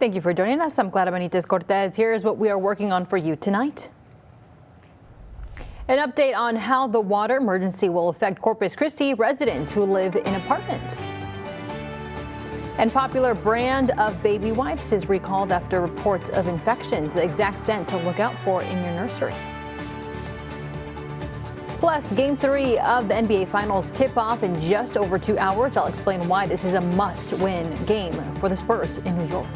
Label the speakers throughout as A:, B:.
A: Thank you for joining us. I'm Clara Benitez Cortez. Here's what we are working on for you tonight. An update on how the water emergency will affect Corpus Christi residents who live in apartments. And popular brand of baby wipes is recalled after reports of infections. The exact scent to look out for in your nursery. Plus, Game 3 of the NBA Finals tip off in just over 2 hours. I'll explain why this is a must-win game for the Spurs in New York.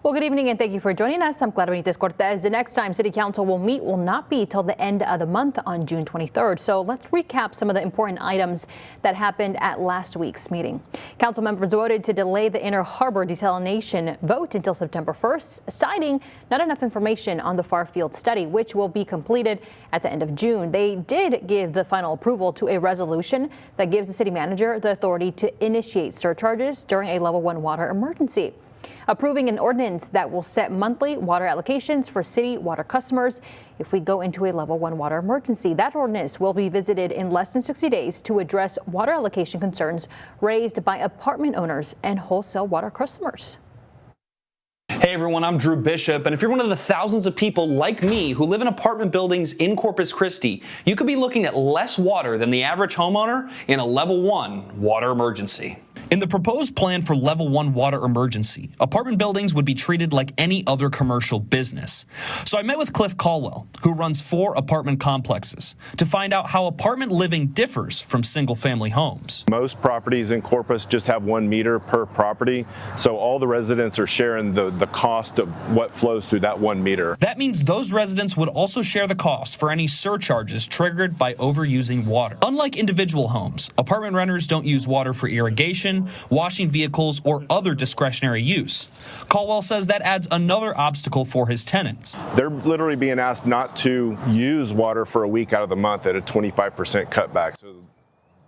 A: Well, good evening and thank you for joining us. I'm Clara Benitez Cortez. The next time City Council will meet will not be till the end of the month on June 23rd. So let's recap some of the important items that happened at last week's meeting. Council members voted to delay the Inner Harbor desalination vote until September 1st, citing not enough information on the Farfield study, which will be completed at the end of June. They did give the final approval to a resolution that gives the city manager the authority to initiate surcharges during a level 1 water emergency, approving an ordinance that will set monthly water allocations for city water customers if we go into a level 1 water emergency. That ordinance will be visited in less than 60 days to address water allocation concerns raised by apartment owners and wholesale water customers.
B: Hey everyone, I'm Drew Bishop, and if you're one of the thousands of people like me who live in apartment buildings in Corpus Christi, you could be looking at less water than the average homeowner in a level 1 water emergency.
C: In the proposed plan for level 1 water emergency, apartment buildings would be treated like any other commercial business. So I met with Cliff Caldwell, who runs 4 apartment complexes, to find out how apartment living differs from single-family homes.
D: Most properties in Corpus just have 1 meter per property, so all the residents are sharing the cost of what flows through that 1 meter.
C: That means those residents would also share the cost for any surcharges triggered by overusing water. Unlike individual homes, apartment renters don't use water for irrigation, washing vehicles, or other discretionary use. Caldwell says that adds another obstacle for his tenants.
D: They're literally being asked not to use water for a week out of the month at a 25% cutback. So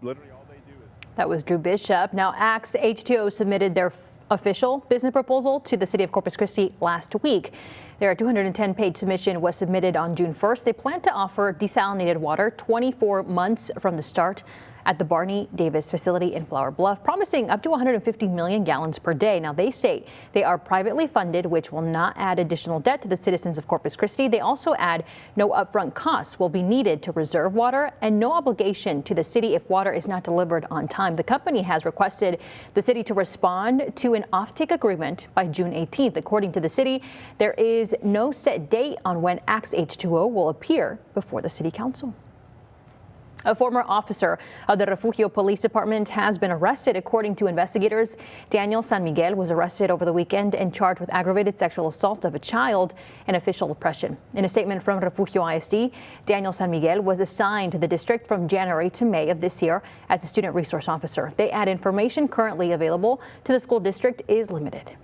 D: literally all they do is...
A: That was Drew Bishop. Now, Axe H2O submitted their official business proposal to the city of Corpus Christi last week. Their 210-page submission was submitted on June 1st. They plan to offer desalinated water 24 months from the start at the Barney Davis facility in Flower Bluff, promising up to 150 million gallons per day. Now, they state they are privately funded, which will not add additional debt to the citizens of Corpus Christi. They also add no upfront costs will be needed to reserve water and no obligation to the city if water is not delivered on time. The company has requested the city to respond to an offtake agreement by June 18th. According to the city, there is no set date on when Axe H2O will appear before the city council. A former officer of the Refugio Police Department has been arrested. According to investigators, Daniel San Miguel was arrested over the weekend and charged with aggravated sexual assault of a child and official oppression. In a statement from Refugio ISD, Daniel San Miguel was assigned to the district from January to May of this year as a student resource officer. They add information currently available to the school district is limited.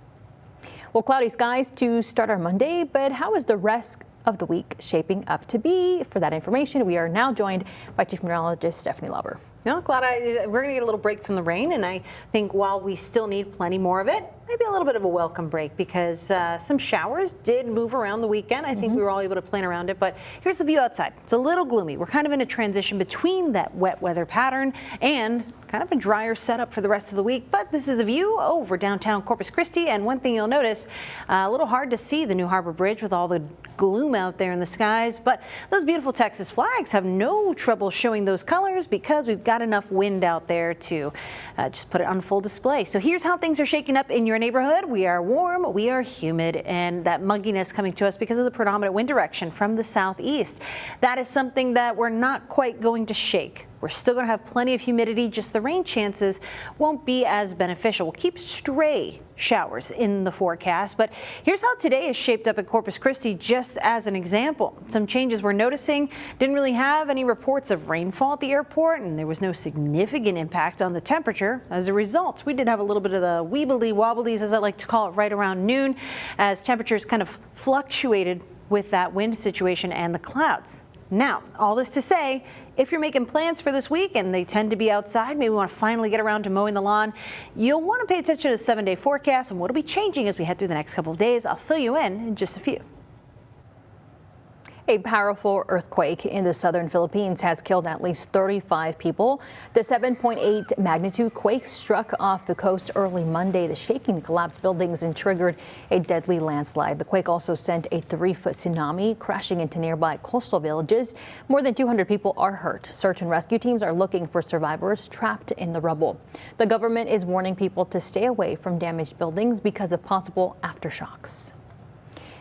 A: Well, cloudy skies to start our Monday, but how is the rest of the week shaping up to be? For that information, we are now joined by Chief Meteorologist Stephanie Lauber.
E: No, glad we're going to get a little break from the rain, and I think while we still need plenty more of it, maybe a little bit of a welcome break because some showers did move around the weekend. I think we were all able to plan around it, but here's the view outside. It's a little gloomy. We're kind of in a transition between that wet weather pattern and kind of a drier setup for the rest of the week, but this is the view over downtown Corpus Christi, and one thing you'll notice, a little hard to see the New Harbor Bridge with all the gloom out there in the skies, but those beautiful Texas flags have no trouble showing those colors because we've got enough wind out there to just put it on full display. So here's how things are shaking up in your neighborhood. We are warm, we are humid, and that mugginess coming to us because of the predominant wind direction from the southeast. That is something that we're not quite going to shake. We're still going to have plenty of humidity, just the rain chances won't be as beneficial. We'll keep stray showers in the forecast, but here's how today is shaped up at Corpus Christi just as an example. Some changes we're noticing: didn't really have any reports of rainfall at the airport, and there was no significant impact on the temperature. As a result, we did have a little bit of the weebly wobblies, as I like to call it, right around noon, as temperatures kind of fluctuated with that wind situation and the clouds. Now, all this to say, if you're making plans for this week and they tend to be outside, maybe we want to finally get around to mowing the lawn, you'll want to pay attention to the 7-day forecast and what will be changing as we head through the next couple of days. I'll fill you in just a few.
A: A powerful earthquake in the southern Philippines has killed at least 35 people. The 7.8 magnitude quake struck off the coast early Monday. The shaking collapsed buildings and triggered a deadly landslide. The quake also sent a 3-foot tsunami crashing into nearby coastal villages. More than 200 people are hurt. Search and rescue teams are looking for survivors trapped in the rubble. The government is warning people to stay away from damaged buildings because of possible aftershocks.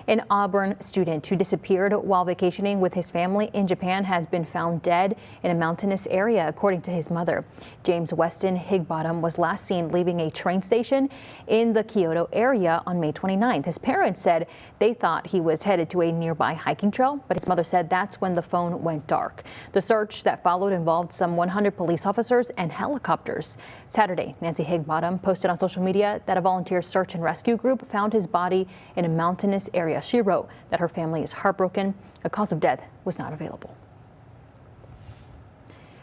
A: An Auburn student who disappeared while vacationing with his family in Japan has been found dead in a mountainous area, according to his mother. James Weston Higbottom was last seen leaving a train station in the Kyoto area on May 29th. His parents said they thought he was headed to a nearby hiking trail, but his mother said that's when the phone went dark. The search that followed involved some 100 police officers and helicopters. Saturday, Nancy Higbottom posted on social media that a volunteer search and rescue group found his body in a mountainous area. She wrote that her family is heartbroken. A cause of death was not available.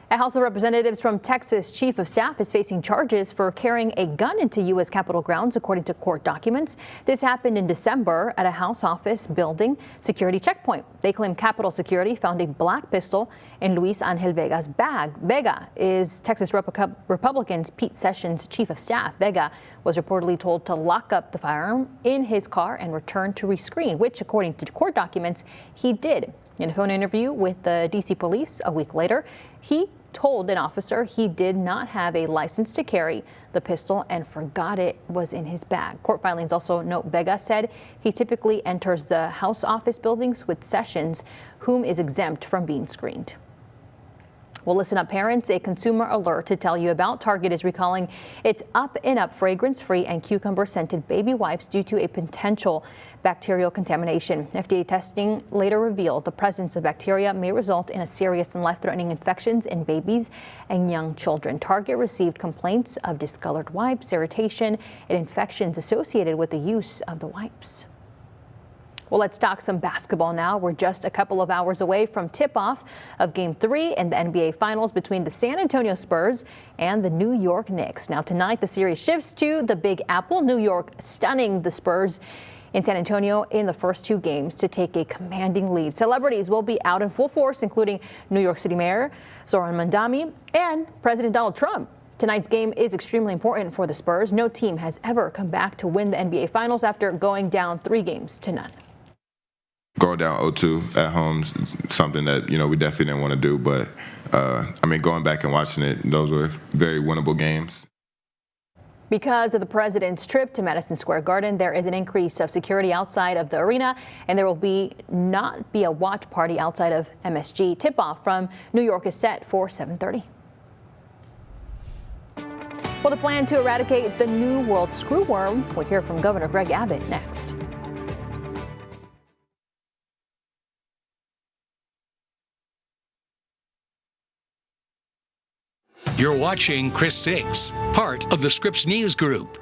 A: A House of Representatives from Texas chief of staff is facing charges for carrying a gun into U.S. Capitol grounds, according to court documents. This happened in December at a House office building security checkpoint. They claim Capitol security found a black pistol in Luis Angel Vega's bag. Vega is Texas Republicans Pete Sessions' chief of staff. Vega was reportedly told to lock up the firearm in his car and return to rescreen, which, according to court documents, he did. In a phone interview with the D.C. police a week later, he told an officer he did not have a license to carry the pistol and forgot it was in his bag. Court filings also note Vega said he typically enters the House office buildings with Sessions, whom is exempt from being screened. Well, listen up, parents. A consumer alert to tell you about. Target is recalling its Up and Up fragrance-free and cucumber-scented baby wipes due to a potential bacterial contamination. FDA testing later revealed the presence of bacteria may result in a serious and life-threatening infections in babies and young children. Target received complaints of discolored wipes, irritation, and infections associated with the use of the wipes. Well, let's talk some basketball now. We're just a couple of hours away from tip-off of Game 3 in the NBA Finals between the San Antonio Spurs and the New York Knicks. Now, tonight, the series shifts to the Big Apple. New York stunning the Spurs in San Antonio in the first 2 games to take a commanding lead. Celebrities will be out in full force, including New York City Mayor Zoran Mandami and President Donald Trump. Tonight's game is extremely important for the Spurs. No team has ever come back to win the NBA Finals after going down 3 games to none.
F: Going down 0-2 at home is something that, we definitely didn't want to do. But, going back and watching it, those were very winnable games.
A: Because of the president's trip to Madison Square Garden, there is an increase of security outside of the arena, and there will not be a watch party outside of MSG. Tip-off from New York is set for 7:30. Well, the plan to eradicate the New World screwworm. We'll hear from Governor Greg Abbott next.
G: You're watching Chris 6, part of the Scripps News Group.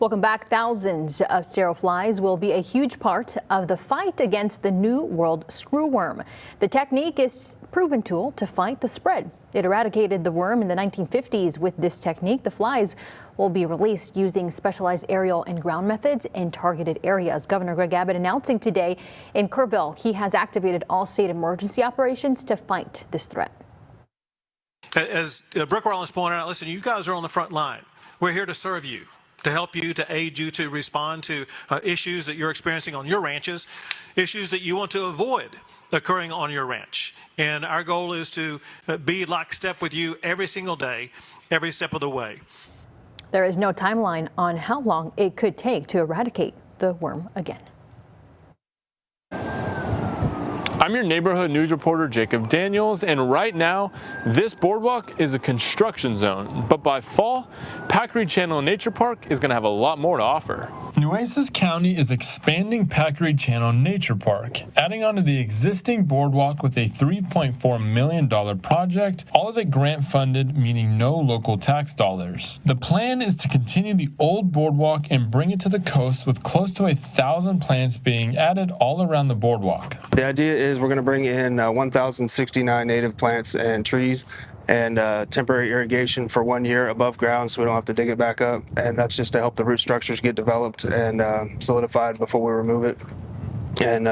A: Welcome back. Thousands of sterile flies will be a huge part of the fight against the New World screwworm. The technique is a proven tool to fight the spread. It eradicated the worm in the 1950s. With this technique, the flies will be released using specialized aerial and ground methods in targeted areas. Governor Greg Abbott announcing today in Kerrville he has activated all state emergency operations to fight this threat.
H: As Brooke Rollins pointed out, listen, you guys are on the front line. We're here to serve you, to help you, to aid you, to respond to issues that you're experiencing on your ranches, issues that you want to avoid occurring on your ranch. And our goal is to be lockstep with you every single day, every step of the way.
A: There is no timeline on how long it could take to eradicate the worm again.
I: I'm your neighborhood news reporter, Jacob Daniels, and right now, this boardwalk is a construction zone. But by fall, Pack Reed Channel Nature Park is going to have a lot more to offer.
J: Nueces County is expanding Pack Reed Channel Nature Park, adding onto the existing boardwalk with a $3.4 million project, all of it grant funded, meaning no local tax dollars. The plan is to continue the old boardwalk and bring it to the coast with close to 1,000 plants being added all around the boardwalk.
K: The idea is we're going to bring in 1,069 native plants and trees and temporary irrigation for 1 year above ground so we don't have to dig it back up. And that's just to help the root structures get developed and solidified before we remove it. And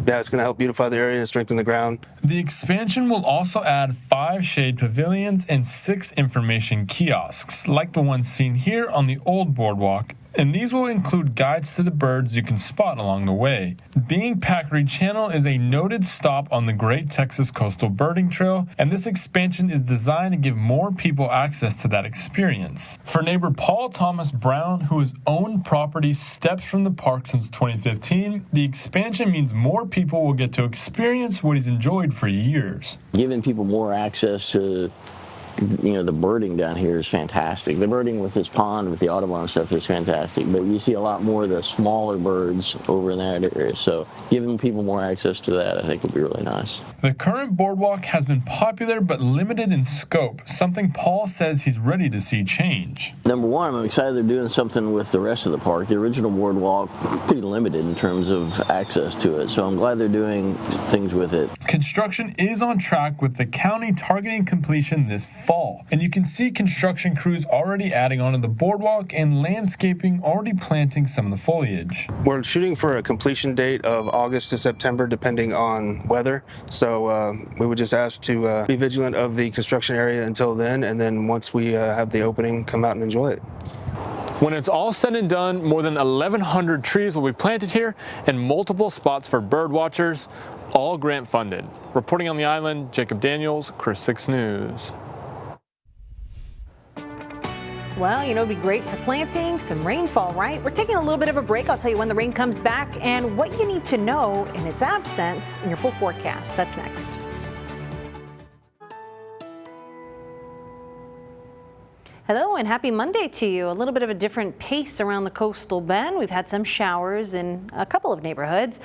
K: yeah, it's going to help beautify the area and strengthen the ground.
J: The expansion will also add 5 shade pavilions and 6 information kiosks, like the ones seen here on the old boardwalk, and these will include guides to the birds you can spot along the way. Being Pack Reed Channel is a noted stop on the Great Texas Coastal Birding Trail, and this expansion is designed to give more people access to that experience. For neighbor Paul Thomas Brown, who has owned property steps from the park since 2015, the expansion means more people will get to experience what he's enjoyed for years.
L: Giving people more access to the birding down here is fantastic. The birding with this pond, with the Audubon stuff is fantastic, but you see a lot more of the smaller birds over in that area. So giving people more access to that, I think, would be really nice.
J: The current boardwalk has been popular but limited in scope, something Paul says he's ready to see change.
L: Number one, I'm excited they're doing something with the rest of the park. The original boardwalk, pretty limited in terms of access to it, so I'm glad they're doing things with it.
J: Construction is on track with the county targeting completion this fall, and you can see construction crews already adding onto the boardwalk and landscaping already planting some of the foliage.
K: We're shooting for a completion date of August to September depending on weather, so we would just ask to be vigilant of the construction area until then, and then once we have the opening, come out and enjoy it.
I: When it's all said and done, more than 1,100 trees will be planted here and multiple spots for bird watchers, all grant funded. Reporting on the island, Jacob Daniels, Chris 6 News.
E: Well, it'd be great for planting, some rainfall, right? We're taking a little bit of a break. I'll tell you when the rain comes back and what you need to know in its absence in your full forecast. That's next. Hello and happy Monday to you. A little bit of a different pace around the coastal bend. We've had some showers in a couple of neighborhoods.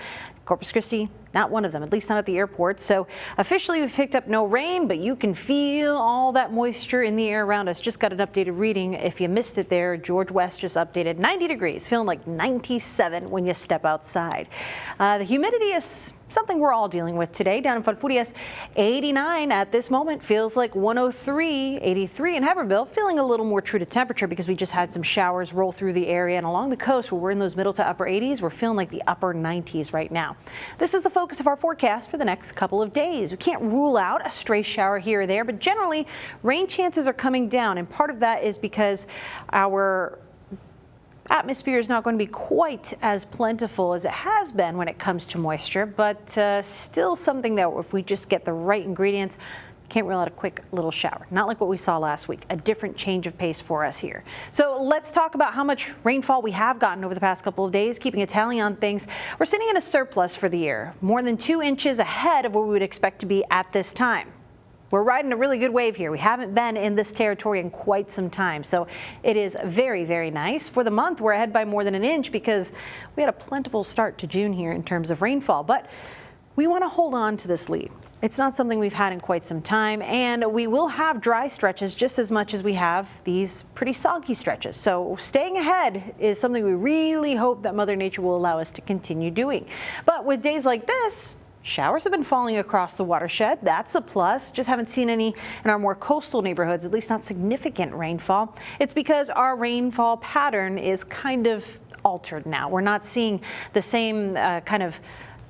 E: Corpus Christi, not one of them, at least not at the airport. So officially we've picked up no rain, but you can feel all that moisture in the air around us. Just got an updated reading. If you missed it there, George West just updated 90 degrees, feeling like 97 when you step outside. The humidity is something we're all dealing with today. Down in Falfurrias, 89 at this moment, feels like 103, 83 in Heberville, feeling a little more true to temperature because we just had some showers roll through the area, and along the coast where we're in those middle to upper 80s, we're feeling like the upper 90s right now. This is the focus of our forecast for the next couple of days. We can't rule out a stray shower here or there, but generally rain chances are coming down, and part of that is because our atmosphere is not going to be quite as plentiful as it has been when it comes to moisture, but still something that if we just get the right ingredients, can't rule out a quick little shower. Not like what we saw last week, a different change of pace for us here. So let's talk about how much rainfall we have gotten over the past couple of days, keeping a tally on things. We're sitting in a surplus for the year, more than 2 inches ahead of where we would expect to be at this time. We're riding a really good wave here. We haven't been in this territory in quite some time, so it is very, very nice. For the month, we're ahead by more than an inch because we had a plentiful start to June here in terms of rainfall, but we want to hold on to this lead. It's not something we've had in quite some time, and we will have dry stretches just as much as we have these pretty soggy stretches. So staying ahead is something we really hope that Mother Nature will allow us to continue doing. But with days like this, showers have been falling across the watershed. That's a plus. Just haven't seen any in our more coastal neighborhoods, at least not significant rainfall. It's because our rainfall pattern is kind of altered now. We're not seeing the same kind of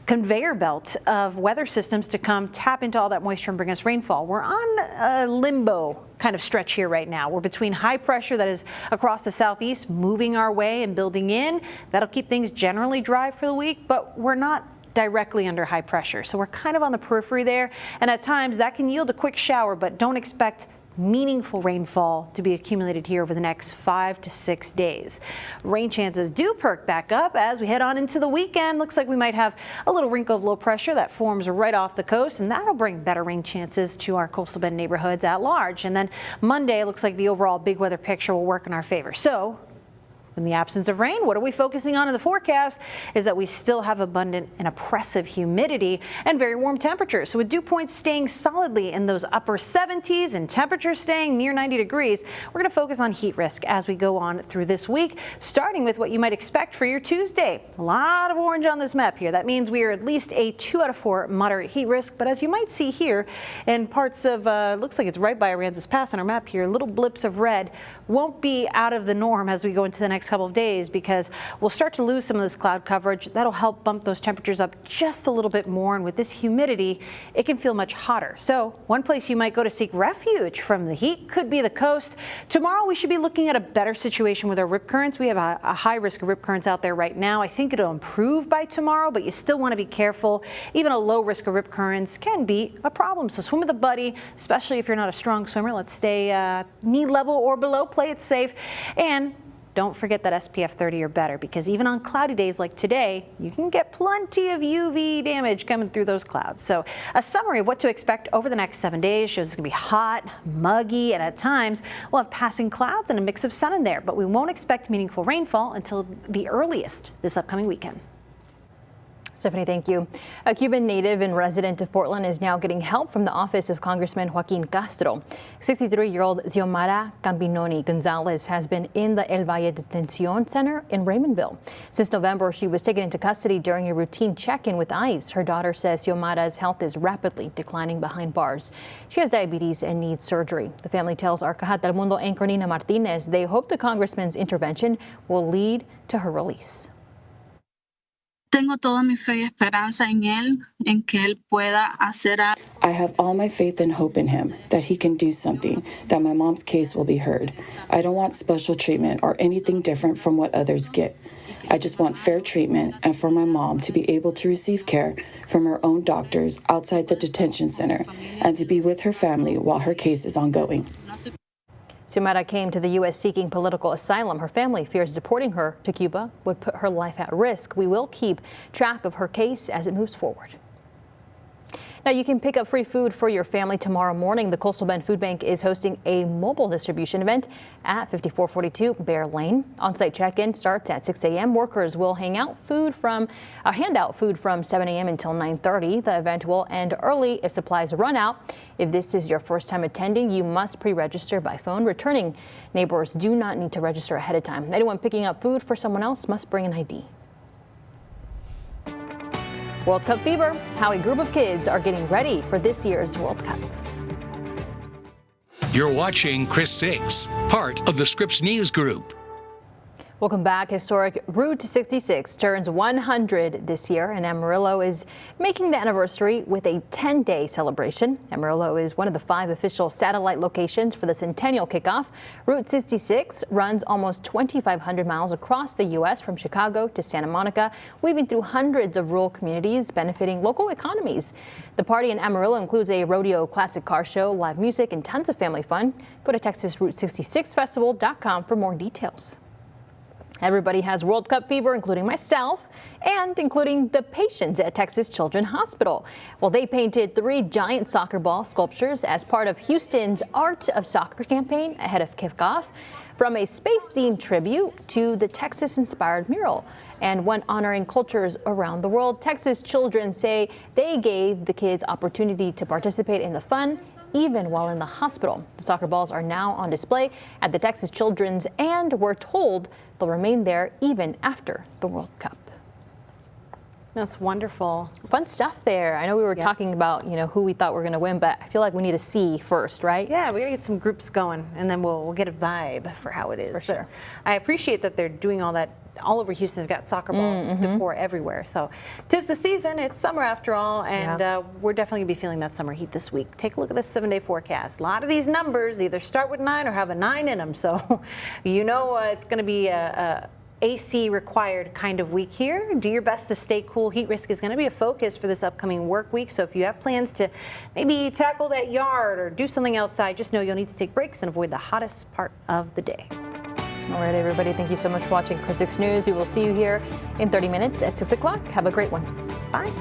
E: conveyor belt of weather systems to come tap into all that moisture and bring us rainfall. We're on a limbo kind of stretch here right now. We're between high pressure that is across the southeast moving our way and building in. That'll keep things generally dry for the week, but we're not directly under high pressure. So we're kind of on the periphery there, and at times that can yield a quick shower, but don't expect meaningful rainfall to be accumulated here over the next 5 to 6 days. Rain chances do perk back up as we head on into the weekend. Looks like we might have a little wrinkle of low pressure that forms right off the coast, and that'll bring better rain chances to our coastal bend neighborhoods at large. And then Monday looks like the overall big weather picture will work in our favor. So in the absence of rain, what are we focusing on in the forecast is that we still have abundant and oppressive humidity and very warm temperatures. So with dew points staying solidly in those upper 70s and temperatures staying near 90 degrees, we're going to focus on heat risk as we go on through this week, starting with what you might expect for your Tuesday. A lot of orange on this map here. That means we are at least a 2 out of 4 moderate heat risk. But as you might see here in parts of, looks like it's right by Aransas Pass on our map here, little blips of red won't be out of the norm as we go into the next next couple of days because we'll start to lose some of this cloud coverage. That'll help bump those temperatures up just a little bit more. And with this humidity, it can feel much hotter. So one place you might go to seek refuge from the heat could be the coast. Tomorrow, we should be looking at a better situation with our rip currents. We have a high risk of rip currents out there right now. I think it'll improve by tomorrow, but you still want to be careful. Even a low risk of rip currents can be a problem. So swim with a buddy, especially if you're not a strong swimmer. Let's stay knee level or below, play it safe. And don't forget that SPF 30 or better, because even on cloudy days like today, you can get plenty of UV damage coming through those clouds. So a summary of what to expect over the next 7 days shows it's going to be hot, muggy, and at times we'll have passing clouds and a mix of sun in there, but we won't expect meaningful rainfall until the earliest this upcoming weekend.
A: Stephanie, thank you. A Cuban native and resident of Portland is now getting help from the office of Congressman Joaquin Castro. 63-year-old Xiomara Campinoni Gonzalez has been in the El Valle Detention Center in Raymondville. Since November, she was taken into custody during a routine check-in with ICE. Her daughter says Xiomara's health is rapidly declining behind bars. She has diabetes and needs surgery. The family tells our Caja Telemundo anchor Nina Martinez they hope the congressman's intervention will lead to her release.
M: Tengo toda mi fe y esperanza en él, en que él pueda hacer algo.
N: I have all my faith and hope in him, that he can do something, that my mom's case will be heard. I don't want special treatment or anything different from what others get. I just want fair treatment and for my mom to be able to receive care from her own doctors outside the detention center and to be with her family while her case is ongoing.
A: Xiomara came to the U.S. seeking political asylum. Her family fears deporting her to Cuba would put her life at risk. We will keep track of her case as it moves forward. Now, you can pick up free food for your family tomorrow morning. The Coastal Bend Food Bank is hosting a mobile distribution event at 5442 Bear Lane. On-site check-in starts at 6 a.m. Workers will hand out food from 7 a.m. until 9:30. The event will end early if supplies run out. If this is your first time attending, you must pre-register by phone. Returning neighbors do not need to register ahead of time. Anyone picking up food for someone else must bring an ID. World Cup fever, how a group of kids are getting ready for this year's World Cup.
G: You're watching Chris 6, part of the Scripps News Group.
A: Welcome back. Historic Route 66 turns 100 this year, and Amarillo is making the anniversary with a 10-day celebration. Amarillo is one of the 5 official satellite locations for the centennial kickoff. Route 66 runs almost 2,500 miles across the U.S. from Chicago to Santa Monica, weaving through hundreds of rural communities, benefiting local economies. The party in Amarillo includes a rodeo classic car show, live music, and tons of family fun. Go to TexasRoute66Festival.com for more details. Everybody has World Cup fever, including myself, and including the patients at Texas Children's Hospital. Well, they painted 3 giant soccer ball sculptures as part of Houston's Art of Soccer campaign ahead of kickoff, from a space-themed tribute to the Texas-inspired mural, and one honoring cultures around the world. Texas children say they gave the kids opportunity to participate in the fun, even while in the hospital. The soccer balls are now on display at the Texas Children's, and we're told they'll remain there even after the World Cup.
E: That's wonderful.
A: Fun stuff there. I know we were talking about, who we thought were going to win, but I feel like we need to see first, right?
E: Yeah, we got to get some groups going, and then we'll get a vibe for how it is.
A: For sure.
E: I appreciate that they're doing all that. All over Houston, they've got soccer ball decor everywhere. So 'tis the season. It's summer after all, and we're definitely going to be feeling that summer heat this week. Take a look at this 7-day forecast. A lot of these numbers either start with 9 or have a 9 in them. So it's going to be a AC required kind of week here. Do your best to stay cool. Heat risk is going to be a focus for this upcoming work week. So if you have plans to maybe tackle that yard or do something outside, just know you'll need to take breaks and avoid the hottest part of the day.
A: All right, everybody, thank you so much for watching Chris 6 News. We will see you here in 30 minutes at 6 o'clock. Have a great one.
E: Bye.